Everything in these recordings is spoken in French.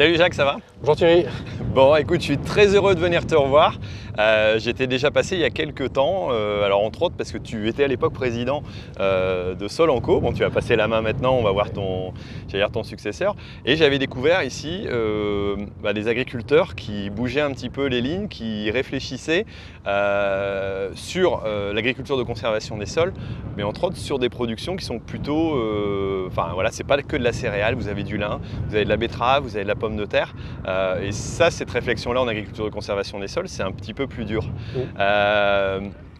Salut Jacques, ça va? Bonjour Thierry. Bon, écoute, je suis très heureux de venir te revoir. J'étais déjà passé il y a quelques temps, alors entre autres parce que tu étais à l'époque président de Solanco. Bon, tu as passé la main maintenant, on va voir ton successeur. Et j'avais découvert ici des agriculteurs qui bougeaient un petit peu les lignes, qui réfléchissaient sur l'agriculture de conservation des sols, mais entre autres sur des productions qui sont plutôt... Enfin voilà, c'est pas que de la céréale, vous avez du lin, vous avez de la betterave, vous avez de la pomme de terre. Et ça, cette réflexion-là en agriculture de conservation des sols, c'est un petit peu plus dur.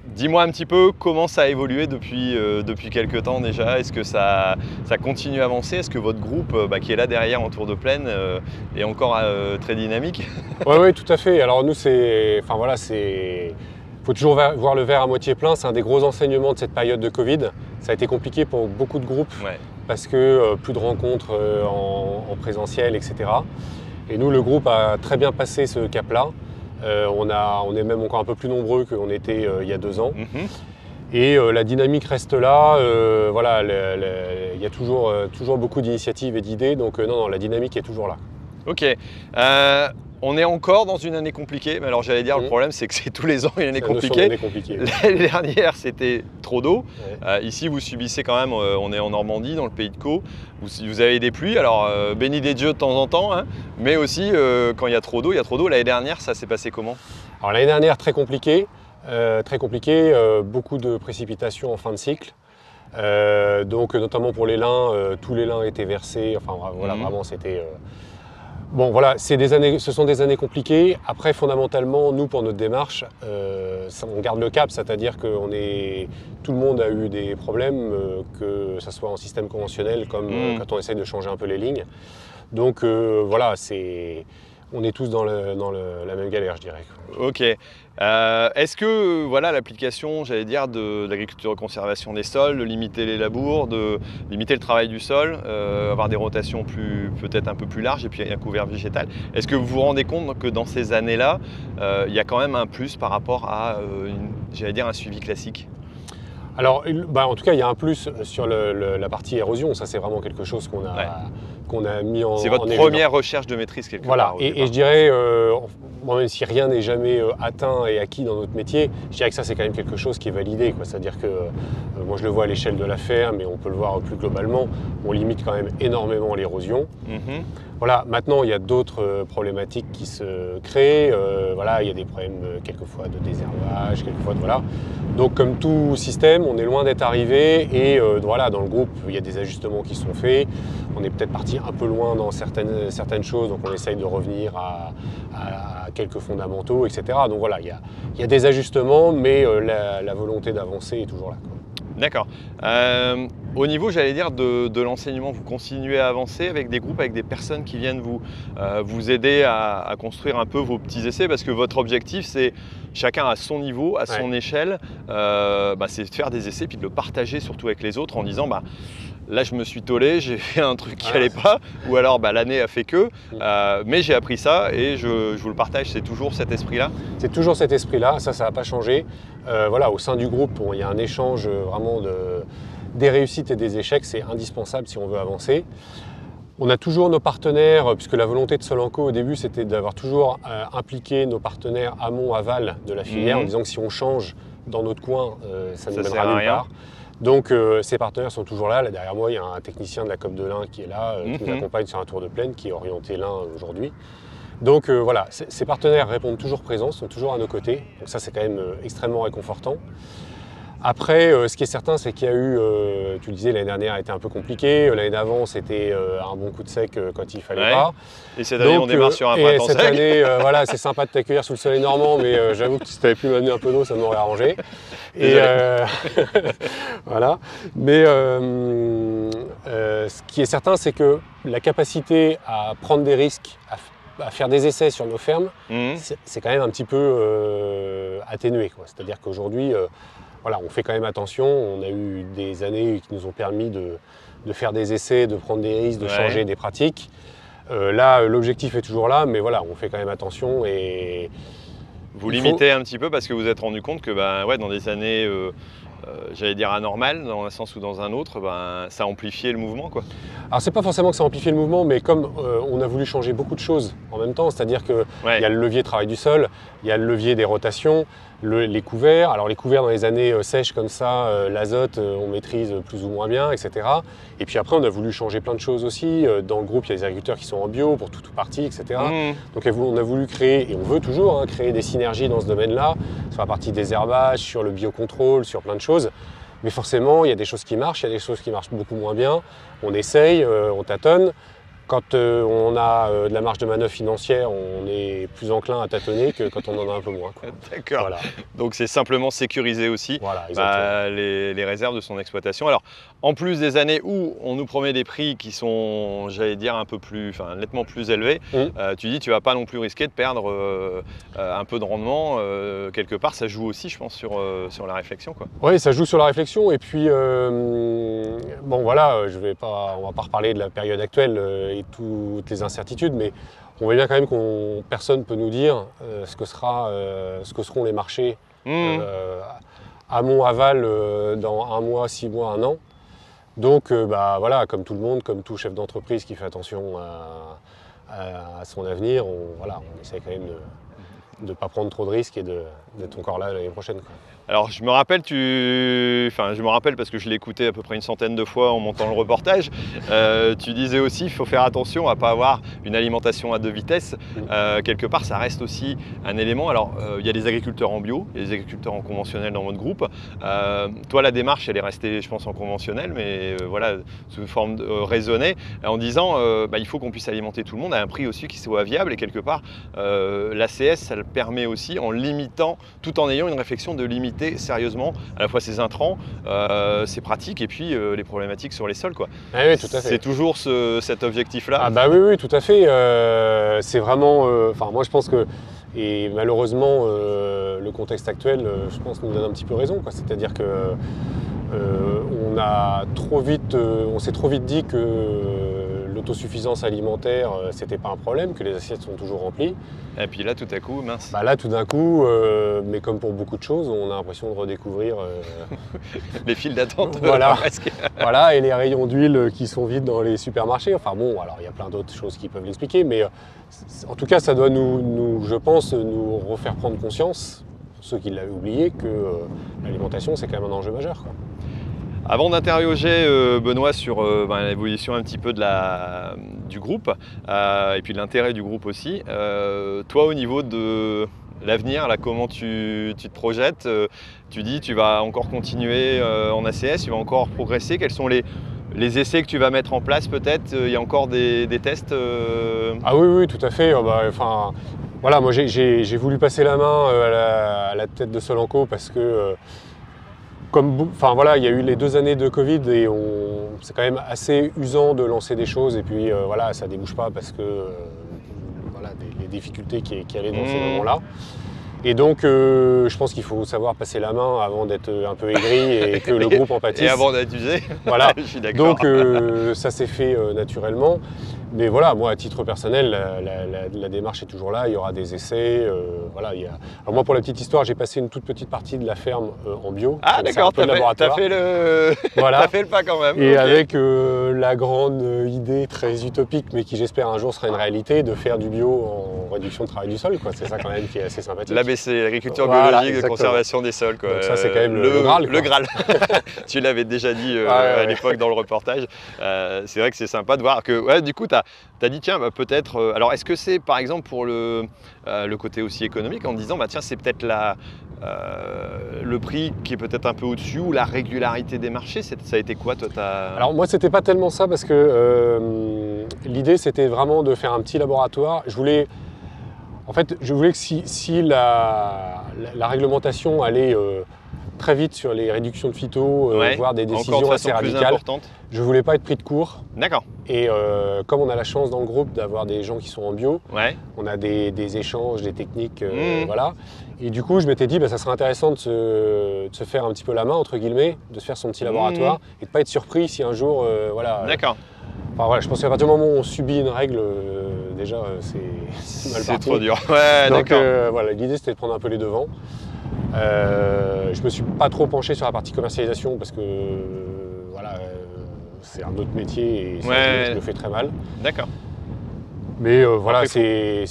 Dis-moi un petit peu comment ça a évolué depuis quelques temps déjà. Est-ce que ça continue à avancer? Est-ce que votre groupe qui est là derrière en tour de plaine est encore très dynamique? Oui, tout à fait. Alors nous, faut toujours voir le verre à moitié plein. C'est un des gros enseignements de cette période de Covid. Ça a été compliqué pour beaucoup de groupes parce que plus de rencontres en présentiel, etc. Et nous, le groupe a très bien passé ce cap-là. On est même encore un peu plus nombreux qu'on était il y a 2 ans. Et la dynamique reste là. Il y a toujours beaucoup d'initiatives et d'idées. Donc non, la dynamique est toujours là. Ok. On est encore dans une année compliquée. Mais alors j'allais dire, le problème, c'est que c'est tous les ans une année compliquée. L'année dernière, c'était trop d'eau. Ici, vous subissez quand même, on est en Normandie, dans le pays de Caux. Vous avez des pluies, alors béni des dieux de temps en temps, hein, mais aussi quand il y a trop d'eau, il y a trop d'eau. L'année dernière, ça s'est passé comment? Alors l'année dernière, très compliqué. Beaucoup de précipitations en fin de cycle. Donc notamment pour les lins, tous les lins étaient versés. Enfin voilà, vraiment c'était... Bon voilà, ce sont des années compliquées. Après, fondamentalement, nous, pour notre démarche, on garde le cap, c'est-à-dire que tout le monde a eu des problèmes, que ce soit en système conventionnel comme quand on essaye de changer un peu les lignes. Donc voilà, on est tous dans la même galère, je dirais. Ok. Est-ce que l'application, j'allais dire, de l'agriculture de conservation des sols, de limiter les labours, de limiter le travail du sol, avoir des rotations peut-être un peu plus larges et puis un couvert végétal, est-ce que vous vous rendez compte que dans ces années-là, il y a quand même un plus par rapport à, un suivi classique? Alors, en tout cas, il y a un plus sur la partie érosion. Ça, c'est vraiment quelque chose qu'on a mis en évidence. C'est votre première recherche de maîtrise quelque part. Et je dirais, même si rien n'est jamais atteint et acquis dans notre métier, je dirais que ça, c'est quand même quelque chose qui est validé. C'est-à-dire que moi, je le vois à l'échelle de la ferme, et on peut le voir plus globalement, on limite quand même énormément l'érosion. Voilà, maintenant, il y a d'autres problématiques qui se créent. Il y a des problèmes quelquefois de désherbage, quelquefois de... Voilà. Donc, comme tout système, on est loin d'être arrivé. Et dans le groupe, il y a des ajustements qui sont faits. On est peut-être parti un peu loin dans certaines choses. Donc, on essaye de revenir à quelques fondamentaux, etc. Donc, voilà, il y a des ajustements, mais la volonté d'avancer est toujours là, quoi. D'accord. Au niveau, j'allais dire, de l'enseignement, vous continuez à avancer avec des groupes, avec des personnes qui viennent vous aider à construire un peu vos petits essais, parce que votre objectif, c'est chacun à son niveau, à son échelle, c'est de faire des essais puis de le partager surtout avec les autres en disant là je me suis tollé, j'ai fait un truc qui n'allait pas, ou alors l'année a fait que, mais j'ai appris ça et je vous le partage. C'est toujours cet esprit-là? C'est toujours cet esprit-là, ça n'a pas changé. Au sein du groupe, il y a un échange vraiment des réussites et des échecs, c'est indispensable si on veut avancer. On a toujours nos partenaires, puisque la volonté de Solanco au début, c'était d'avoir toujours impliqué nos partenaires amont-aval de la filière, en disant que si on change dans notre coin, ça ne mènera nulle part. Donc ces partenaires sont toujours là. Là derrière moi, il y a un technicien de la COP de lin qui est là, qui nous accompagne sur un tour de plaine, qui est orienté lin aujourd'hui. Donc ces partenaires répondent toujours présents, sont toujours à nos côtés. Donc ça, c'est quand même extrêmement réconfortant. Après, ce qui est certain, c'est qu'il y a eu, tu le disais, l'année dernière a été un peu compliquée. L'année d'avant, c'était un bon coup de sec quand il fallait pas. Et cette année, on démarre sur un printemps sec. Cette année, c'est sympa de t'accueillir sous le soleil normand, mais j'avoue que si tu avais pu m'amener un peu d'eau, ça m'aurait arrangé. Et voilà. Mais ce qui est certain, c'est que la capacité à prendre des risques, à faire des essais sur nos fermes, c'est quand même un petit peu atténué, quoi. C'est-à-dire qu'aujourd'hui, on fait quand même attention. On a eu des années qui nous ont permis de faire des essais, de prendre des risques, de changer des pratiques. Là, l'objectif est toujours là, mais on fait quand même attention. Et vous limitez un petit peu parce que vous vous êtes rendu compte que dans des années j'allais dire anormal, dans un sens ou dans un autre, ben, ça amplifiait le mouvement, quoi. Alors c'est pas forcément que ça amplifie le mouvement, mais comme on a voulu changer beaucoup de choses en même temps, c'est-à-dire qu'il y a le levier travail du sol, il y a le levier des rotations, les couverts. Alors les couverts dans les années sèches comme ça, l'azote on maîtrise plus ou moins bien, etc. Et puis après on a voulu changer plein de choses aussi. Dans le groupe il y a des agriculteurs qui sont en bio pour tout ou partie, etc. Donc on a voulu créer, et on veut toujours créer des synergies dans ce domaine-là, sur la partie des herbages, sur le biocontrôle, sur plein de choses. Mais forcément, il y a des choses qui marchent, il y a des choses qui marchent beaucoup moins bien. On essaye, on tâtonne. Quand on a de la marge de manœuvre financière, on est plus enclin à tâtonner que quand on en a un peu moins. D'accord. Voilà. Donc c'est simplement sécuriser aussi les réserves de son exploitation. Alors, en plus des années où on nous promet des prix qui sont, j'allais dire, un peu plus, nettement plus élevés, tu dis tu ne vas pas non plus risquer de perdre un peu de rendement. Quelque part, ça joue aussi, je pense, sur la réflexion, quoi. Oui, ça joue sur la réflexion. Et puis, bon voilà, on ne va pas reparler de la période actuelle et toutes les incertitudes, mais on voit bien quand même que personne ne peut nous dire ce que seront les marchés amont, aval dans 1 mois, 6 mois, 1 an. Donc voilà, comme tout le monde, comme tout chef d'entreprise qui fait attention à son avenir, on essaie quand même de ne pas prendre trop de risques et d'être encore là l'année prochaine, quoi. Alors je me rappelle, parce que je l'ai écouté à peu près une centaine de fois en montant le reportage, tu disais aussi qu'il faut faire attention à ne pas avoir une alimentation à 2 vitesses. Quelque part, ça reste aussi un élément. Alors il y a des agriculteurs en bio, il y a des agriculteurs en conventionnel dans votre groupe. Toi, la démarche, elle est restée, je pense, en conventionnel, mais voilà, sous une forme raisonnée, en disant il faut qu'on puisse alimenter tout le monde à un prix aussi qui soit viable. Et quelque part, l'ACS, ça le permet aussi en limitant, tout en ayant une réflexion de limiter sérieusement à la fois ces intrants, ces pratiques et puis les problématiques sur les sols, quoi. Ah oui, tout à fait. C'est toujours cet objectif-là. Ah bah oui, tout à fait. C'est vraiment, moi je pense que, et malheureusement le contexte actuel, je pense, nous donne un petit peu raison, quoi. C'est-à-dire que on s'est trop vite dit que l'autosuffisance alimentaire, c'était pas un problème, que les assiettes sont toujours remplies. Et puis là, tout à coup, mince. Là, tout d'un coup, mais comme pour beaucoup de choses, on a l'impression de redécouvrir les files d'attente. Voilà. Voilà, et les rayons d'huile qui sont vides dans les supermarchés. Enfin bon, alors il y a plein d'autres choses qui peuvent l'expliquer, mais en tout cas, ça doit je pense, nous refaire prendre conscience, ceux qui l'avaient oublié, que l'alimentation, c'est quand même un enjeu majeur, quoi. Avant d'interroger Benoît sur l'évolution un petit peu du groupe et puis de l'intérêt du groupe aussi, toi au niveau de l'avenir, là, comment tu te projettes, tu dis tu vas encore continuer en ACS, tu vas encore progresser, quels sont les essais que tu vas mettre en place peut-être, il y a encore des tests Ah oui, tout à fait. Voilà, moi j'ai voulu passer la main à la tête de Solenco parce que il y a eu les 2 années de Covid et c'est quand même assez usant de lancer des choses et puis ça débouche pas parce que les difficultés qui allaient dans ces moments-là. Et donc, je pense qu'il faut savoir passer la main avant d'être un peu aigri et que le groupe en pâtisse. Et avant d'être usé. Voilà. Je suis d'accord. Donc, ça s'est fait naturellement. Mais voilà, moi, à titre personnel, la démarche est toujours là. Il y aura des essais. Alors moi, pour la petite histoire, j'ai passé une toute petite partie de la ferme en bio. Ah d'accord, t'as fait le pas quand même. Et avec la grande idée très utopique, mais qui j'espère un jour sera une réalité, de faire du bio en réduction de travail du sol, quoi. C'est ça quand même qui est assez sympathique. L'ABC, l'agriculture biologique de conservation des sols, quoi. Donc ça, c'est quand même le Graal, quoi. Le Graal. Tu l'avais déjà dit à l'époque dans le reportage. C'est vrai que c'est sympa de voir que du coup, tu as dit tiens, peut-être. Alors est-ce que c'est par exemple pour le côté aussi économique en disant tiens, c'est peut-être le prix qui est peut-être un peu au-dessus ou la régularité des marchés, ça a été quoi toi Alors moi, c'était pas tellement ça parce que l'idée c'était vraiment de faire un petit laboratoire. Je voulais que si la réglementation allait très vite sur les réductions de phyto, voire des décisions assez radicales, je voulais pas être pris de court. D'accord. Et comme on a la chance dans le groupe d'avoir des gens qui sont en bio, on a des échanges, des techniques, voilà. Et du coup, je m'étais dit, ça serait intéressant de se faire un petit peu la main, entre guillemets, de se faire son petit laboratoire et de pas être surpris si un jour, D'accord. Je pense qu'à partir du moment où on subit une règle, déjà, c'est mal parti. C'est trop dur. Ouais, donc, d'accord. l'idée, c'était de prendre un peu les devants. Je me suis pas trop penché sur la partie commercialisation parce que voilà, c'est un autre métier et je le fais très mal. D'accord. Mais voilà, Après,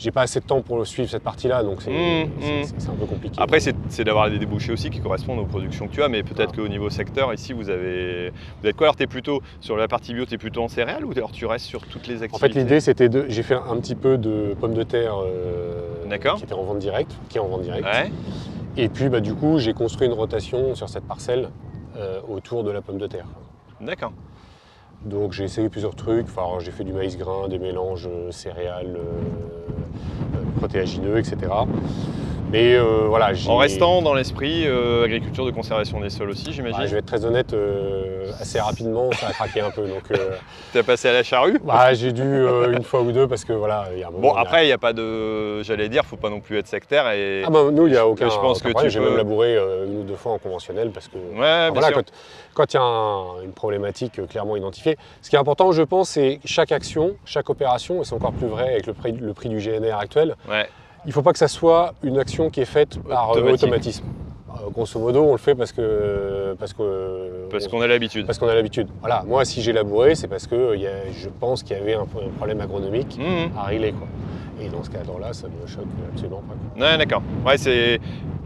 j'ai pas assez de temps pour suivre cette partie-là, donc c'est un peu compliqué. Après, c'est d'avoir des débouchés aussi qui correspondent aux productions que tu as, mais peut-être qu'au niveau secteur, ici, vous êtes quoi? Alors, tu es plutôt, sur la partie bio, tu es plutôt en céréales ou alors tu restes sur toutes les activités? En fait, l'idée, c'était j'ai fait un petit peu de pommes de terre qui était en vente directe, qui est en vente directe. Ouais. Et puis, du coup, j'ai construit une rotation sur cette parcelle autour de la pomme de terre. D'accord. Donc j'ai essayé plusieurs trucs, enfin, j'ai fait du maïs grain, des mélanges céréales, protéagineux, etc. Mais voilà, En restant dans l'esprit agriculture de conservation des sols aussi, j'imagine. Je vais être très honnête, assez rapidement, ça a craqué un peu. Tu as passé à la charrue? J'ai dû une fois ou deux parce que voilà, il y a un moment. Bon, après, il n'y a pas de. J'allais dire, faut pas non plus être sectaire. Et... nous, il n'y a aucun problème. J'ai même labouré une ou deux fois en conventionnel parce que quand il y a une problématique clairement identifiée. Ce qui est important, je pense, c'est chaque action, chaque opération, et c'est encore plus vrai avec le prix du GNR actuel. Ouais. Il ne faut pas que ça soit une action qui est faite par automatisme. Grosso modo, on le fait parce qu'on a l'habitude. Parce qu'on a l'habitude. Voilà. Moi, si j'ai labouré, c'est parce que je pense qu'il y avait un problème agronomique à régler, quoi. Et dans ce cadre-là, ça me choque absolument pas. Ouais, d'accord. Ouais, c'est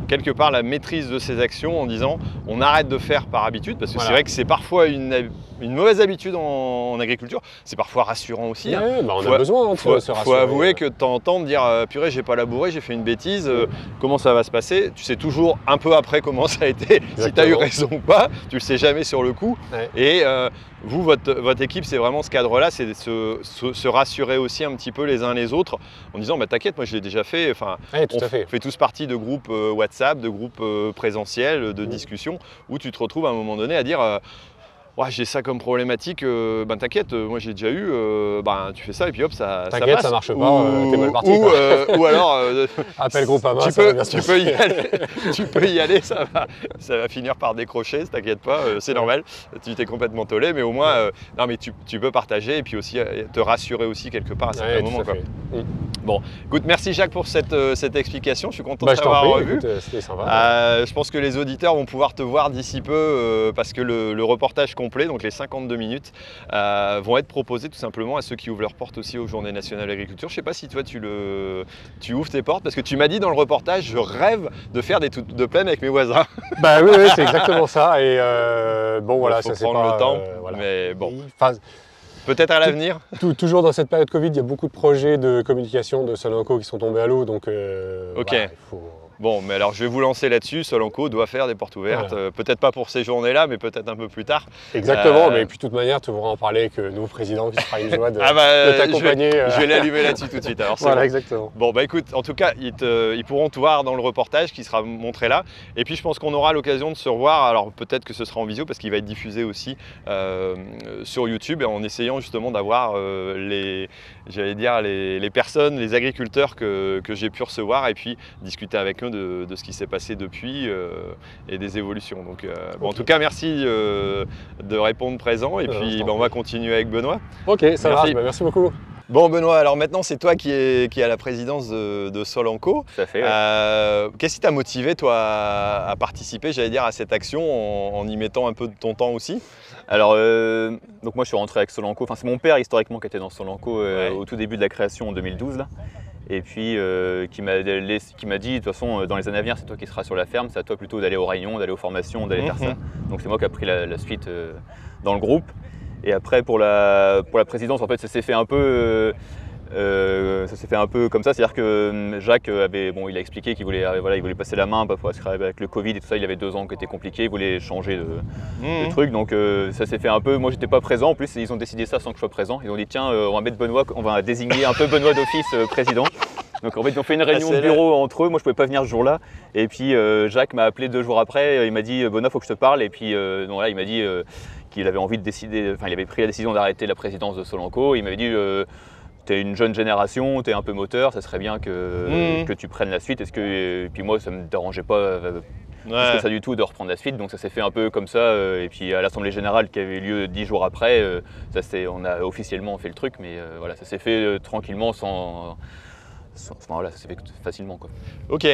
quelque part la maîtrise de ces actions en disant on arrête de faire par habitude, parce que c'est vrai que c'est parfois une mauvaise habitude en agriculture. C'est parfois rassurant aussi. Ouais, on a besoin de se rassurer. Il faut avouer que de temps en temps, de dire purée, j'ai pas labouré, j'ai fait une bêtise, comment ça va se passer? Tu sais toujours un peu après comment ça a été, si tu as eu raison ou pas, tu le sais jamais sur le coup. Ouais. Et vous, votre équipe, c'est vraiment ce cadre-là, c'est de se rassurer aussi un petit peu les uns les autres en disant t'inquiète, moi je l'ai déjà fait. Enfin, on fait tous partie de groupes WhatsApp, de groupes présentiels, de discussions où tu te retrouves à un moment donné à dire j'ai ça comme problématique, t'inquiète, moi j'ai déjà eu, tu fais ça et puis hop, ça passe. T'inquiète, ça marche pas, t'es mal parti. Ou alors, appelle Groupama, tu peux y aller, ça va finir par décrocher, t'inquiète pas, c'est normal, tu t'es complètement tollé, mais au moins, tu peux partager et puis aussi te rassurer aussi quelque part à certains moments. Bon, écoute, merci Jacques pour cette explication, je suis content de t'avoir revu. C'était sympa. Je pense que les auditeurs vont pouvoir te voir d'ici peu parce que le reportage complet, donc les 52 minutes, vont être proposés tout simplement à ceux qui ouvrent leurs portes aussi aux Journées nationales d'agriculture. Je ne sais pas si toi tu ouvres tes portes, parce que tu m'as dit dans le reportage, je rêve de faire des toutes de plaine avec mes voisins. Oui, c'est exactement ça. Et voilà, ça c'est prendre le temps, mais bon. Peut-être à l'avenir. Toujours dans cette période Covid, il y a beaucoup de projets de communication de Solenco qui sont tombés à l'eau, donc ok. Il faut... Bon, mais alors je vais vous lancer là-dessus. Solenco doit faire des portes ouvertes, voilà. Peut-être pas pour ces journées-là, mais peut-être un peu plus tard. Exactement, mais puis de toute manière, tu pourras en parler avec nos présidents, qui sera une joie de t'accompagner. Je vais l'allumer là-dessus tout de suite. Alors, voilà, exactement. Bon, écoute, en tout cas, ils pourront te voir dans le reportage qui sera montré là. Et puis, je pense qu'on aura l'occasion de se revoir. Alors, peut-être que ce sera en visio parce qu'il va être diffusé aussi sur YouTube, et en essayant justement d'avoir les personnes, les agriculteurs que j'ai pu recevoir, et puis discuter avec eux de ce qui s'est passé depuis et des évolutions. Donc, en tout cas, merci de répondre présent, et puis on va continuer avec Benoît. Ok, ça marche, merci beaucoup. Bon Benoît, alors maintenant c'est toi qui es à la présidence de Solenco. Tout à fait, ouais. Qu'est-ce qui t'a motivé toi à participer, j'allais dire, à cette action en y mettant un peu de ton temps aussi? Alors, donc moi je suis rentré avec Solenco, enfin c'est mon père historiquement qui était dans Solenco au tout début de la création en 2012 là. Et puis qui m'a dit, de toute façon, dans les années à venir, c'est toi qui seras sur la ferme, c'est à toi plutôt d'aller aux réunions, d'aller aux formations, d'aller faire ça. Donc c'est moi qui ai pris la suite dans le groupe. Et après, pour la présidence, en fait, ça s'est fait un peu comme ça. C'est-à-dire que Jacques il a expliqué qu'il voulait passer la main avec le Covid et tout ça. Il y avait 2 ans qui étaient compliqués, il voulait changer de truc. Donc ça s'est fait un peu. Moi, j'étais pas présent. En plus, ils ont décidé ça sans que je sois présent. Ils ont dit tiens, on va mettre Benoît, on va désigner un peu Benoît d'office président. Donc en fait, ils ont fait une réunion de bureau entre eux. Moi, je pouvais pas venir ce jour-là. Et puis Jacques m'a appelé 2 jours après. Il m'a dit Benoît, faut que je te parle. Et puis il m'a dit qu'il avait envie de décider. Enfin, il avait pris la décision d'arrêter la présidence de Solenco. Il m'avait dit t'es une jeune génération, t'es un peu moteur, ça serait bien que tu prennes la suite. Et puis moi, ça me dérangeait pas ça du tout de reprendre la suite. Donc ça s'est fait un peu comme ça. Et puis à l'Assemblée Générale qui avait eu lieu 10 jours après, on a officiellement fait le truc. Mais voilà, ça s'est fait tranquillement voilà, ça s'est fait facilement, quoi. Ok.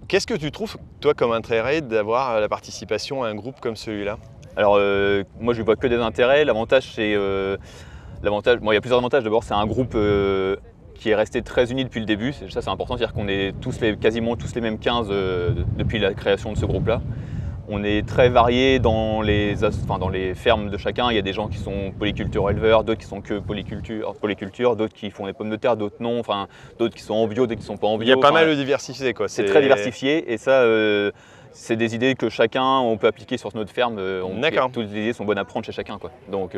Qu'est-ce que tu trouves, toi, comme intérêt d'avoir la participation à un groupe comme celui-là? Alors, moi, je ne vois que des intérêts. L'avantage, c'est... bon, il y a plusieurs avantages. D'abord, c'est un groupe qui est resté très uni depuis le début. Ça, c'est important. C'est-à-dire qu'on est quasiment tous les mêmes 15 depuis la création de ce groupe-là. On est très variés dans les fermes de chacun. Il y a des gens qui sont polyculture éleveurs, d'autres qui sont que polyculture, d'autres qui font des pommes de terre, d'autres non, enfin, d'autres qui sont en bio, d'autres qui ne sont pas en bio. Il y a pas mal de diversité, quoi. C'est très diversifié et ça, c'est des idées que chacun, on peut appliquer sur notre ferme. Toutes les idées sont bonnes à prendre chez chacun, quoi. Donc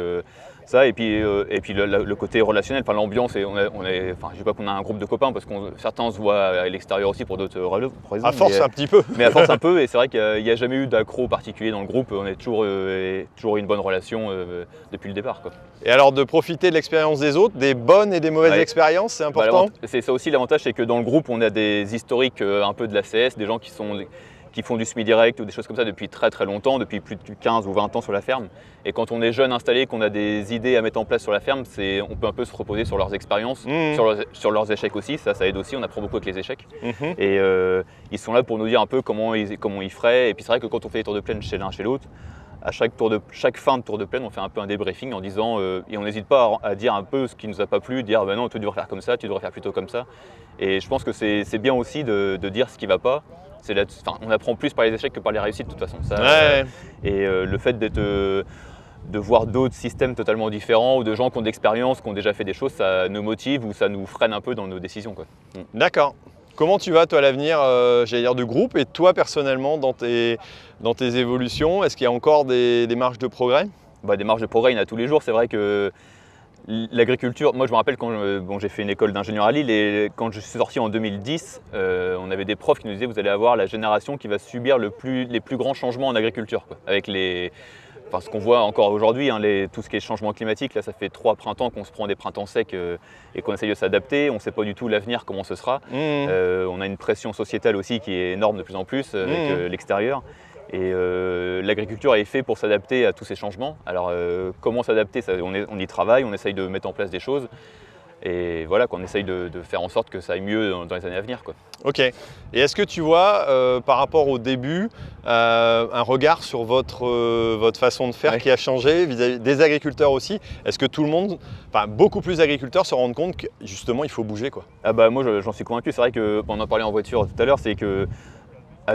ça, et puis le côté relationnel, enfin l'ambiance, je dis pas qu'on a un groupe de copains parce que certains se voient à l'extérieur aussi pour d'autres raisons. À force un petit peu. Mais à force un peu, et c'est vrai qu'il n'y a jamais eu d'accro particulier dans le groupe. On est toujours une bonne relation depuis le départ, quoi. Et alors de profiter de l'expérience des autres, des bonnes et des mauvaises expériences, c'est important. C'est ça aussi l'avantage, c'est que dans le groupe, on a des historiques un peu de la CS, des gens qui font du semi-direct ou des choses comme ça depuis très très longtemps, depuis plus de 15 ou 20 ans sur la ferme. Et quand on est jeune installé, qu'on a des idées à mettre en place sur la ferme, on peut un peu se reposer sur leurs expériences, sur leurs échecs aussi, ça aide aussi, on apprend beaucoup avec les échecs. Et ils sont là pour nous dire un peu comment ils feraient. Et puis c'est vrai que quand on fait les tours de plaine chez l'un chez l'autre, à chaque fin de tour de plaine, on fait un peu un débriefing en disant, et on n'hésite pas à dire un peu ce qui ne nous a pas plu, dire non, tu devrais faire comme ça, tu devrais faire plutôt comme ça. Et je pense que c'est bien aussi de dire ce qui ne va pas. On apprend plus par les échecs que par les réussites de toute façon. Et le fait de voir d'autres systèmes totalement différents ou de gens qui ont de l'expérience, qui ont déjà fait des choses, ça nous motive ou ça nous freine un peu dans nos décisions, quoi. D'accord. Comment tu vas, toi, à l'avenir, j'allais dire, du groupe et toi, personnellement, dans tes évolutions? Est-ce qu'il y a encore des marges de progrès? Des marges de progrès, il y en a tous les jours. C'est vrai que l'agriculture, moi je me rappelle quand j'ai fait une école d'ingénieur à Lille et quand je suis sorti en 2010, on avait des profs qui nous disaient vous allez avoir la génération qui va subir les plus grands changements en agriculture, quoi. Avec ce qu'on voit encore aujourd'hui, tout ce qui est changement climatique, là ça fait 3 printemps qu'on se prend des printemps secs et qu'on essaye de s'adapter, on ne sait pas du tout l'avenir comment ce sera. On a une pression sociétale aussi qui est énorme de plus en plus avec l'extérieur. Et l'agriculture est faite pour s'adapter à tous ces changements. Alors comment s'adapter, on y travaille, on essaye de mettre en place des choses. Et voilà, qu'on essaye de faire en sorte que ça aille mieux dans les années à venir, quoi. Ok. Et est-ce que tu vois, par rapport au début, un regard sur votre façon de faire qui a changé vis-à-vis des agriculteurs aussi? Est-ce que tout le monde, beaucoup plus d'agriculteurs se rendent compte que justement il faut bouger, quoi? Moi j'en suis convaincu. C'est vrai que, on en parlait en voiture tout à l'heure, c'est que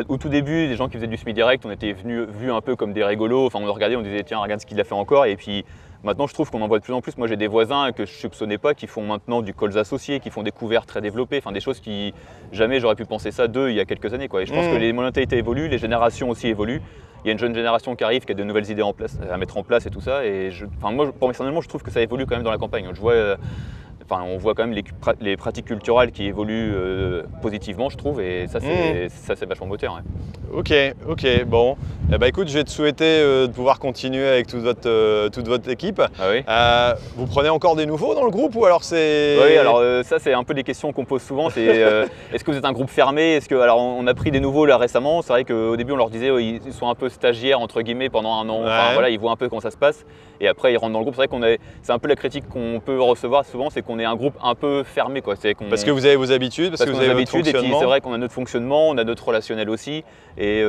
au tout début, les gens qui faisaient du semi-direct, on était vus un peu comme des rigolos. Enfin, on nous regardait, on disait tiens, regarde ce qu'il a fait encore. Et puis maintenant, je trouve qu'on en voit de plus en plus. Moi, j'ai des voisins que je ne soupçonnais pas qui font maintenant du colza associé, qui font des couverts très développés. Enfin, des choses qui jamais j'aurais pu penser ça d'eux il y a quelques années, quoi. Et je pense que les mentalités évoluent, les générations aussi évoluent. Il y a une jeune génération qui arrive, qui a de nouvelles idées à mettre en place et tout ça. Et moi, personnellement, je trouve que ça évolue quand même dans la campagne. On voit quand même les pratiques culturelles qui évoluent positivement, je trouve, et ça c'est vachement moteur. Ouais. Ok, bon. Écoute, je vais te souhaiter de pouvoir continuer avec toute votre équipe. Ah oui. Vous prenez encore des nouveaux dans le groupe ou alors c'est… Oui, alors ça c'est un peu des questions qu'on pose souvent, c'est est-ce que vous êtes un groupe fermé? Alors on a pris des nouveaux là récemment, c'est vrai qu'au début on leur disait ils sont un peu stagiaires entre guillemets pendant un an, voilà, ils voient un peu comment ça se passe. Et après ils rentrent dans le groupe. C'est vrai c'est un peu la critique qu'on peut recevoir souvent, c'est qu'on est un groupe un peu fermé, quoi. Parce que vous avez vos habitudes, parce que vous avez votre fonctionnement. Et puis c'est vrai qu'on a notre fonctionnement, on a notre relationnel aussi. Et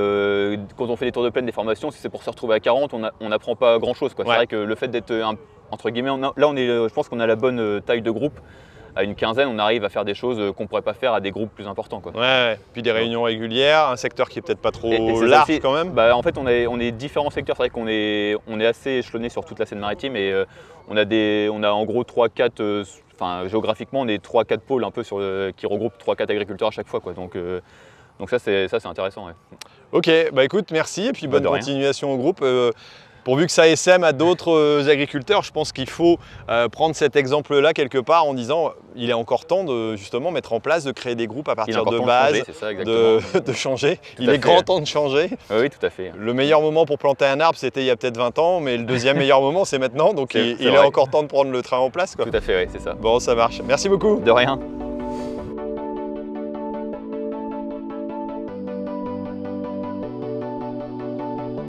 quand on fait des tours de plaine, des formations, si c'est pour se retrouver à 40, on n'apprend pas grand chose, quoi. C'est vrai que le fait d'être entre guillemets, je pense qu'on a la bonne taille de groupe. À une quinzaine, on arrive à faire des choses qu'on ne pourrait pas faire à des groupes plus importants, quoi. Ouais. Puis des réunions régulières, un secteur qui est peut-être pas trop large aussi, quand même. En fait, on est différents secteurs. C'est vrai qu'on est assez échelonné sur toute la Seine-Maritime et on a en gros 3-4, géographiquement, on est 3-4 pôles un peu qui regroupent 3-4 agriculteurs à chaque fois, quoi. Donc ça c'est intéressant. Ouais. Ok, écoute, merci et puis bonne continuation au groupe. Pourvu que ça sème à d'autres agriculteurs, je pense qu'il faut prendre cet exemple-là quelque part en disant il est encore temps de justement mettre en place, de créer des groupes à partir de base, de changer. Il est grand temps de changer. Oui, tout à fait. Le meilleur moment pour planter un arbre, c'était il y a peut-être 20 ans, mais le deuxième meilleur moment, c'est maintenant. Donc il est encore temps de prendre le train en place, quoi. Tout à fait, oui, c'est ça. Bon, ça marche. Merci beaucoup. De rien.